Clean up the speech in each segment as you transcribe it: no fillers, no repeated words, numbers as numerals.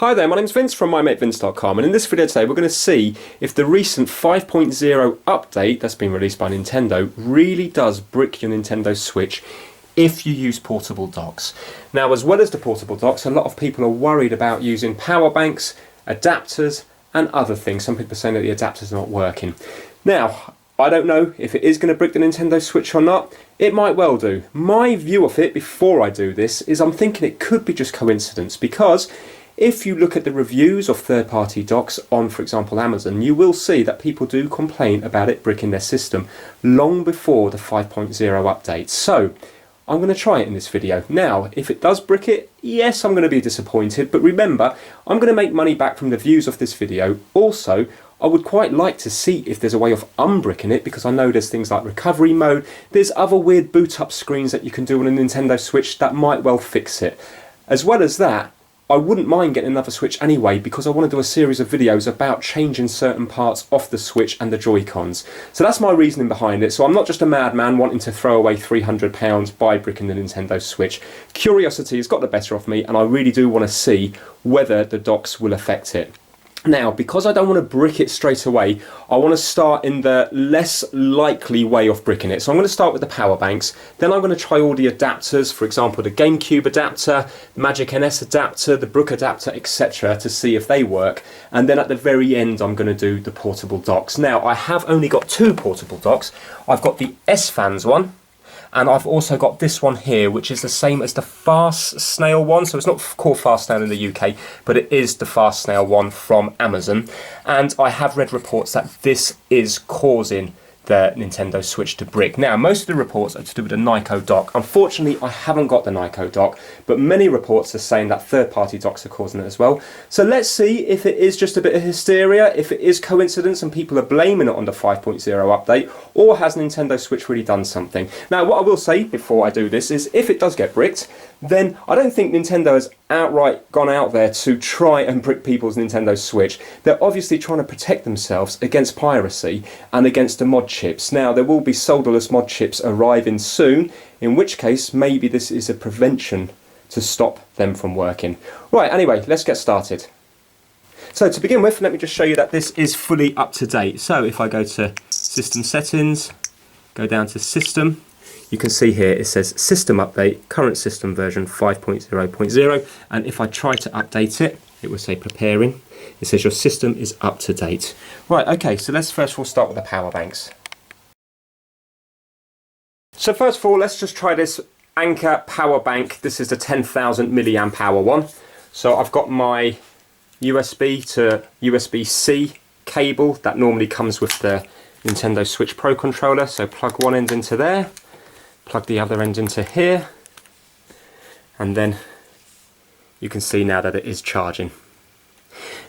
Hi there, my name's Vince from mymatevince.com, and in this video today we're going to see if the recent 5.0 update that's been released by Nintendo really does brick your Nintendo Switch if you use portable docks. Now, as well as the portable docks, a lot of people are worried about using power banks, adapters and other things. Some people are saying that the adapter's not working. Now, I don't know if it is going to brick the Nintendo Switch or not. It might well do. My view of it before I do this is I'm thinking it could be just coincidence, because if you look at the reviews of third-party docks on, for example, Amazon, you will see that people do complain about it bricking their system long before the 5.0 update. So I'm going to try it in this video. Now, if it does brick it, yes, I'm going to be disappointed, but remember, I'm going to make money back from the views of this video. Also, I would quite like to see if there's a way of unbricking it, because I know there's things like recovery mode, there's other weird boot up screens that you can do on a Nintendo Switch that might well fix it. As well as that, I wouldn't mind getting another Switch anyway, because I want to do a series of videos about changing certain parts off the Switch and the Joy-Cons. So that's my reasoning behind it. So I'm not just a madman wanting to throw away £300 by bricking the Nintendo Switch. Curiosity has got the better of me, and I really do want to see whether the docks will affect it. Now, because I don't want to brick it straight away, I want to start in the less likely way of bricking it. So I'm going to start with the power banks, then I'm going to try all the adapters, for example the GameCube adapter, the Magic NS adapter, the Brook adapter, etc., to see if they work. And then at the very end I'm going to do the portable docks. Now, I have only got two portable docks. I've got the S-Fans one, and I've also got this one here, which is the same as the Fast Snail one. So it's not called Fast Snail in the UK, but it is the Fast Snail one from Amazon. And I have read reports that this is causing the Nintendo Switch to brick. Now, most of the reports are to do with the Nyko dock. Unfortunately, I haven't got the Nyko dock, but many reports are saying that third-party docks are causing it as well. So let's see if it is just a bit of hysteria, if it is coincidence and people are blaming it on the 5.0 update, or has Nintendo Switch really done something. Now, what I will say before I do this is, if it does get bricked, then I don't think Nintendo has outright gone out there to try and brick people's Nintendo Switch. They're obviously trying to protect themselves against piracy and against the mod chips. Now, there will be solderless mod chips arriving soon, in which case maybe this is a prevention to stop them from working. Right, anyway, let's get started. So to begin with, let me just show you that this is fully up to date. So if I go to System Settings, go down to System, you can see here it says System Update, current system version 5.0.0, and if I try to update it, it will say Preparing. It says your system is up to date. Right, okay, so let's first of all start with the power banks. So first of all, let's just try this Anker power bank. This is the 10,000 milliamp hour one. So I've got my USB to USB-C cable that normally comes with the Nintendo Switch Pro controller. So plug one end into there, plug the other end into here, and then you can see now that it is charging.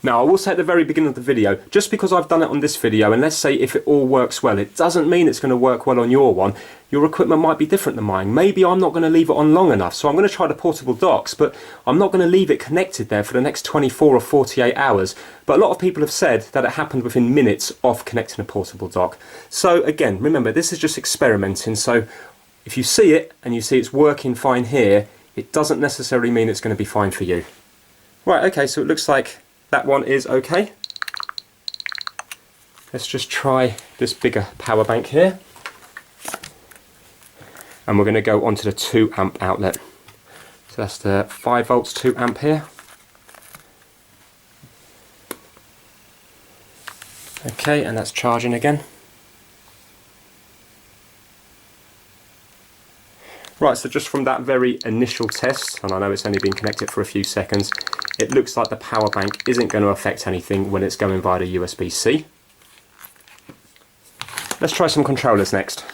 Now, I will say at the very beginning of the video, just because I've done it on this video, and let's say if it all works well, it doesn't mean it's going to work well on your one. Your equipment might be different than mine. Maybe I'm not going to leave it on long enough, so I'm going to try the portable docks, but I'm not going to leave it connected there for the next 24 or 48 hours. But a lot of people have said that it happened within minutes of connecting a portable dock. So again, remember, this is just experimenting, so if you see it and you see it's working fine here, it doesn't necessarily mean it's going to be fine for you. Right, okay, so it looks like that one is okay. Let's just try this bigger power bank here. And we're going to go onto the 2 amp outlet. So that's the 5 volts 2 amp here. Okay, and that's charging again. Right, so just from that very initial test, and I know it's only been connected for a few seconds, it looks like the power bank isn't going to affect anything when it's going via the USB-C. Let's try some controllers next.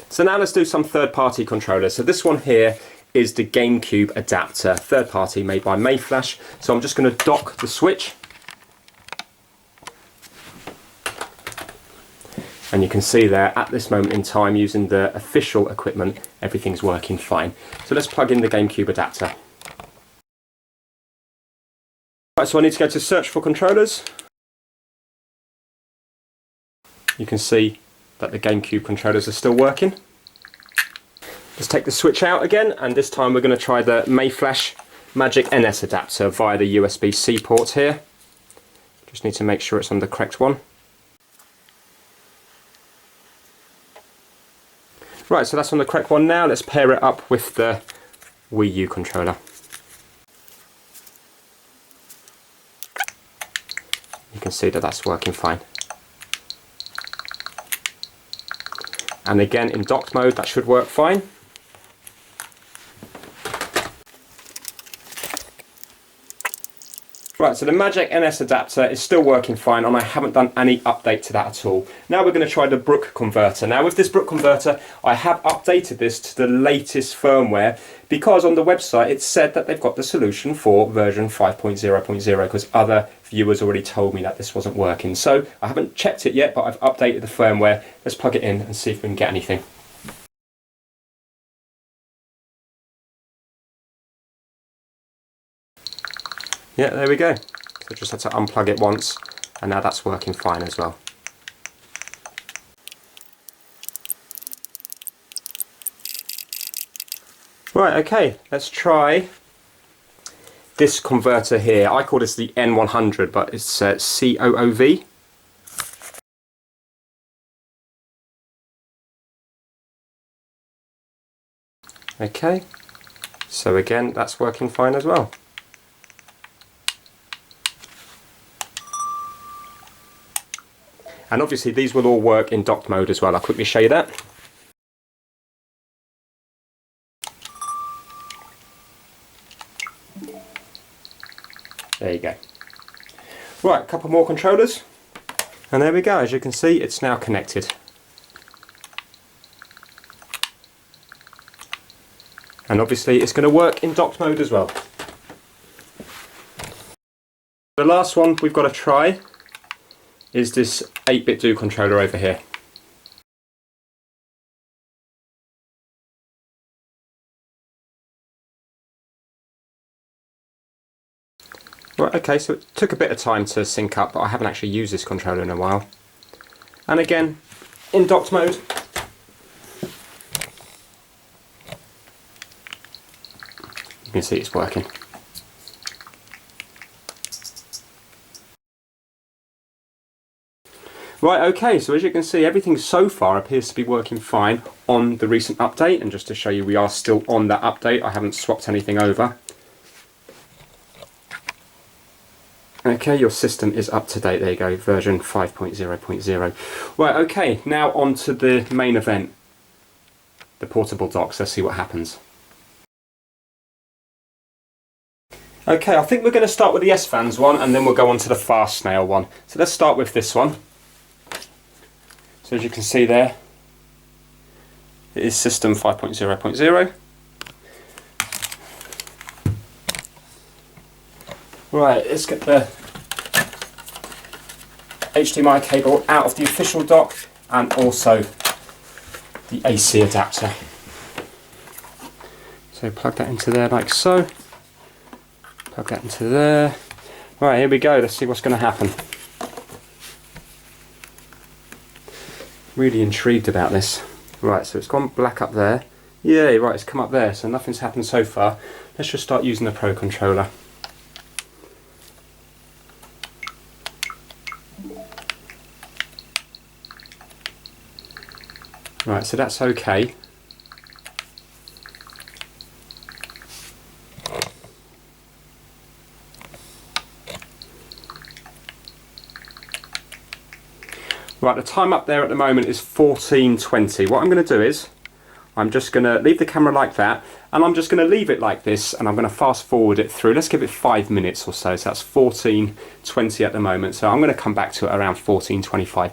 So now let's do some third-party controllers. So this one here is the GameCube adapter, third-party, made by Mayflash. So I'm just going to dock the Switch. And you can see there, at this moment in time, using the official equipment, everything's working fine. So let's plug in the GameCube adapter. Right, so I need to go to Search for Controllers. You can see that the GameCube controllers are still working. Let's take the Switch out again, and this time we're going to try the Mayflash Magic NS adapter via the USB-C port here. Just need to make sure it's on the correct one. Right, so that's on the correct one now. Let's pair it up with the Wii U controller. You can see that that's working fine. And again, in docked mode, that should work fine. Right, so the Magic NS adapter is still working fine, and I haven't done any update to that at all. Now we're going to try the Brook converter. Now with this Brook converter, I have updated this to the latest firmware, because on the website it said that they've got the solution for version 5.0.0, because other viewers already told me that this wasn't working. So I haven't checked it yet, but I've updated the firmware. Let's plug it in and see if we can get anything. Yeah, there we go. So just had to unplug it once, and now that's working fine as well. Right, okay, let's try this converter here. I call this the N100, but it's COOV. Okay, so again, that's working fine as well. And obviously these will all work in docked mode as well. I'll quickly show you that. There you go. Right, a couple more controllers. And there we go. As you can see, it's now connected. And obviously it's going to work in docked mode as well. The last one we've got to try is this 8-bit Do controller over here. Right, okay, so it took a bit of time to sync up, but I haven't actually used this controller in a while. And again, in docked mode. You can see it's working. Right, okay, so as you can see, everything so far appears to be working fine on the recent update, and just to show you we are still on that update, I haven't swapped anything over. Okay, your system is up to date, there you go, version 5.0.0. Right, okay, now on to the main event, the portable docks. Let's see what happens. Okay, I think we're going to start with the S-Fans one, and then we'll go on to the Fast Snail one. So let's start with this one. So as you can see there, it is system 5.0.0. Right, let's get the HDMI cable out of the official dock, and also the AC adapter. So plug that into there like so. Plug that into there. Right, here we go. Let's see what's going to happen. Really intrigued about this. Right, so it's gone black up there. Yeah, right, it's come up there, so nothing's happened so far. Let's just start using the Pro controller. Right, so that's okay. Right, the time up there at the moment is 14:20. What I'm going to do is, I'm just going to leave the camera like that, and I'm just going to leave it like this, and I'm going to fast forward it through. Let's give it 5 minutes or so. So that's 14:20 at the moment. So I'm going to come back to it around 14:25.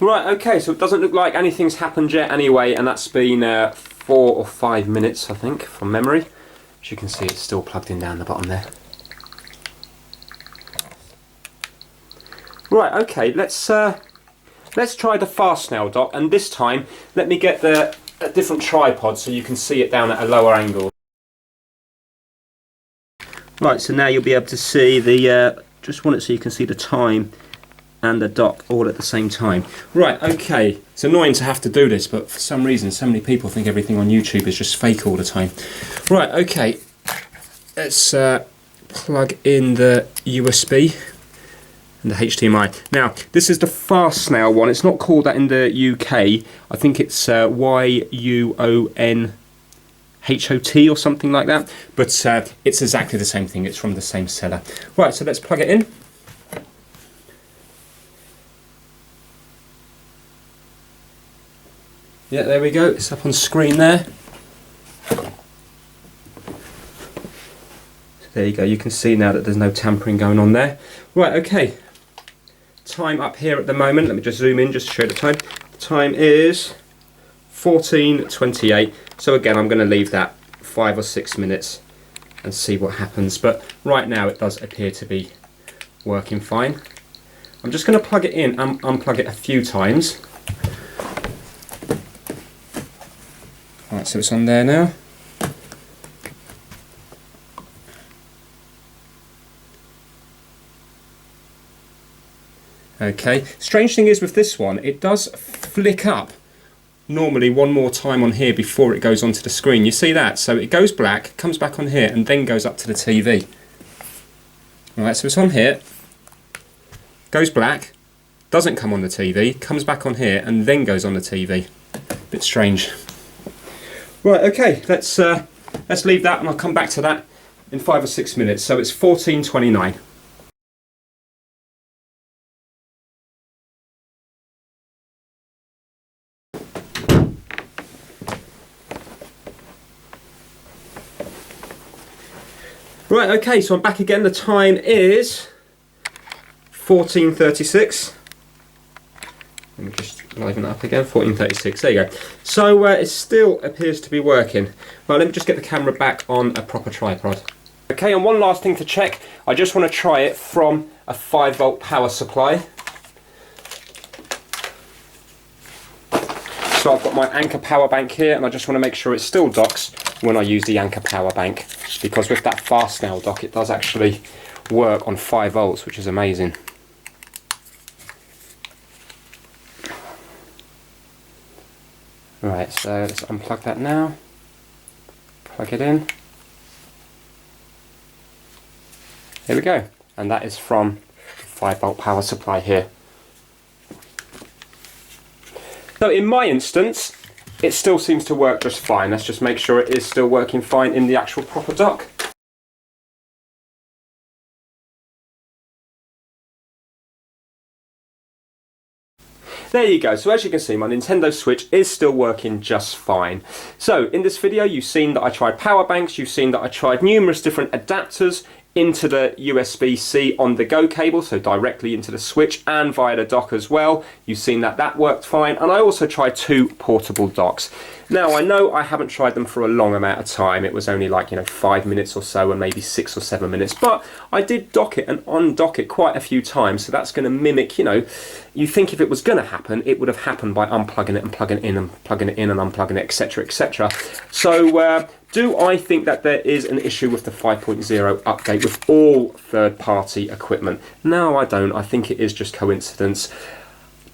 Right, okay, so it doesn't look like anything's happened yet anyway, and that's been 4 or 5 minutes, I think, from memory. As you can see, it's still plugged in down the bottom there. Right, okay, let's try the Fast Snail dock, and this time let me get a different tripod so you can see it down at a lower angle. Right, so now you'll be able to see the, just want it so you can see the time and the dock all at the same time. Right, okay, it's annoying to have to do this, but for some reason so many people think everything on YouTube is just fake all the time. Right, okay, let's plug in the USB and the HDMI. Now, this is the fast snail one. It's not called that in the UK. I think it's YUONHOT or something like that, but it's exactly the same thing. It's from the same seller. Right, so let's plug it in. Yeah, there we go. It's up on screen there. There you go, you can see now that there's no tampering going on there. Right, okay. Time up here at the moment, let me just zoom in just to show the time. The time is 14:28. So again, I'm going to leave that 5 or 6 minutes and see what happens. But right now it does appear to be working fine. I'm just going to plug it in and unplug it a few times. Alright, so it's on there now. Okay, strange thing is with this one, it does flick up normally one more time on here before it goes onto the screen. You see that? So it goes black, comes back on here, and then goes up to the TV. Alright, so it's on here, goes black, doesn't come on the TV, comes back on here, and then goes on the TV. Bit strange. Right, okay, let's leave that, and I'll come back to that in 5 or 6 minutes. So it's 14:29. Right, okay, so I'm back again. The time is 14:36. Let me just liven that up again, 14:36, there you go. So it still appears to be working. Right, let me just get the camera back on a proper tripod. Okay, and one last thing to check. I just want to try it from a 5-volt power supply. So I've got my Anchor power bank here, and I just want to make sure it still docks when I use the Anchor power bank, because with that fast snail dock it does actually work on 5 volts, which is amazing. Right, so let's unplug that now, plug it in, here we go, and that is from the 5-volt power supply here. So in my instance, it still seems to work just fine. Let's just make sure it is still working fine in the actual proper dock. There you go, so as you can see my Nintendo Switch is still working just fine. So in this video you've seen that I tried power banks, you've seen that I tried numerous different adapters into the USB-C on the go cable, so directly into the Switch and via the dock as well. You've seen that that worked fine, and I also tried 2 portable docks. Now I know I haven't tried them for a long amount of time. It was only like 5 minutes or so, and maybe 6 or 7 minutes, but I did dock it and undock it quite a few times, so that's going to mimic, you think if it was going to happen, it would have happened by unplugging it and plugging it in and plugging it in and unplugging it, etc, etc. So do I think that there is an issue with the 5.0 update with all third-party equipment? No, I don't. I think it is just coincidence.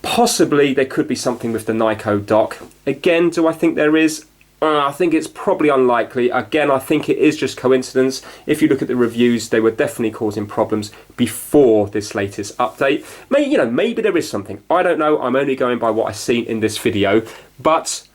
Possibly there could be something with the Nyko dock. Again, do I think there is? I think it's probably unlikely. Again, I think it is just coincidence. If you look at the reviews, they were definitely causing problems before this latest update. Maybe there is something. I don't know. I'm only going by what I've seen in this video, but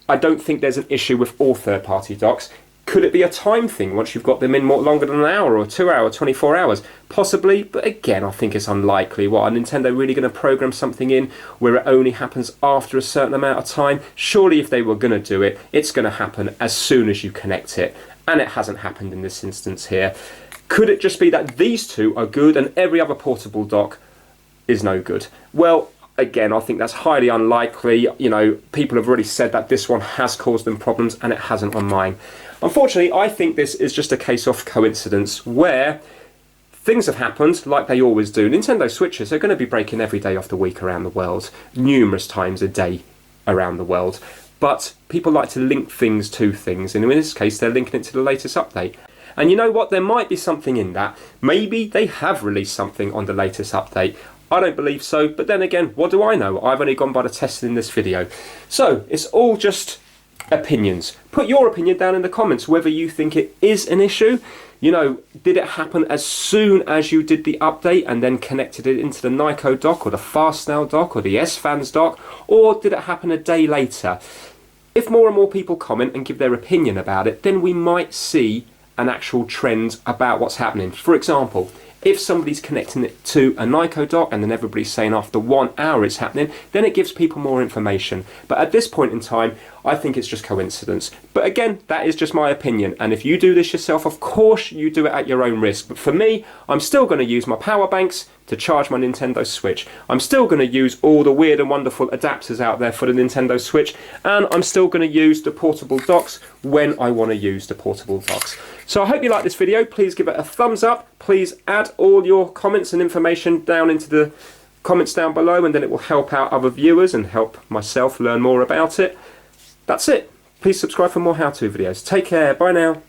I don't think there's an issue with all third-party docks. Could it be a time thing once you've got them in more longer than an hour or 2 hours, 24 hours? Possibly, but again, I think it's unlikely. What, are Nintendo really going to program something in where it only happens after a certain amount of time? Surely if they were going to do it, it's going to happen as soon as you connect it. And it hasn't happened in this instance here. Could it just be that these two are good and every other portable dock is no good? Well, again, I think that's highly unlikely. People have already said that this one has caused them problems, and it hasn't on mine. Unfortunately, I think this is just a case of coincidence where things have happened like they always do. Nintendo Switches are going to be breaking every day of the week around the world, numerous times a day around the world. But people like to link things to things, and in this case, they're linking it to the latest update. And you know what? There might be something in that. Maybe they have released something on the latest update. I don't believe so, but then again, what do I know? I've only gone by the testing in this video. So it's all just opinions. Put your opinion down in the comments whether you think it is an issue. You know, did it happen as soon as you did the update and then connected it into the Nyko dock or the FastNow dock or the SFans dock, or did it happen a day later? If more and more people comment and give their opinion about it, then we might see an actual trend about what's happening. For example, if somebody's connecting it to a Nyko dock and then everybody's saying after 1 hour it's happening, then it gives people more information. But at this point in time, I think it's just coincidence. But again, that is just my opinion. And if you do this yourself, of course you do it at your own risk. But for me, I'm still going to use my power banks to charge my Nintendo Switch. I'm still going to use all the weird and wonderful adapters out there for the Nintendo Switch. And I'm still going to use the portable docks when I want to use the portable docks. So I hope you like this video. Please give it a thumbs up. Please add all your comments and information down into the comments down below, and then it will help out other viewers and help myself learn more about it. That's it. Please subscribe for more how-to videos. Take care. Bye now.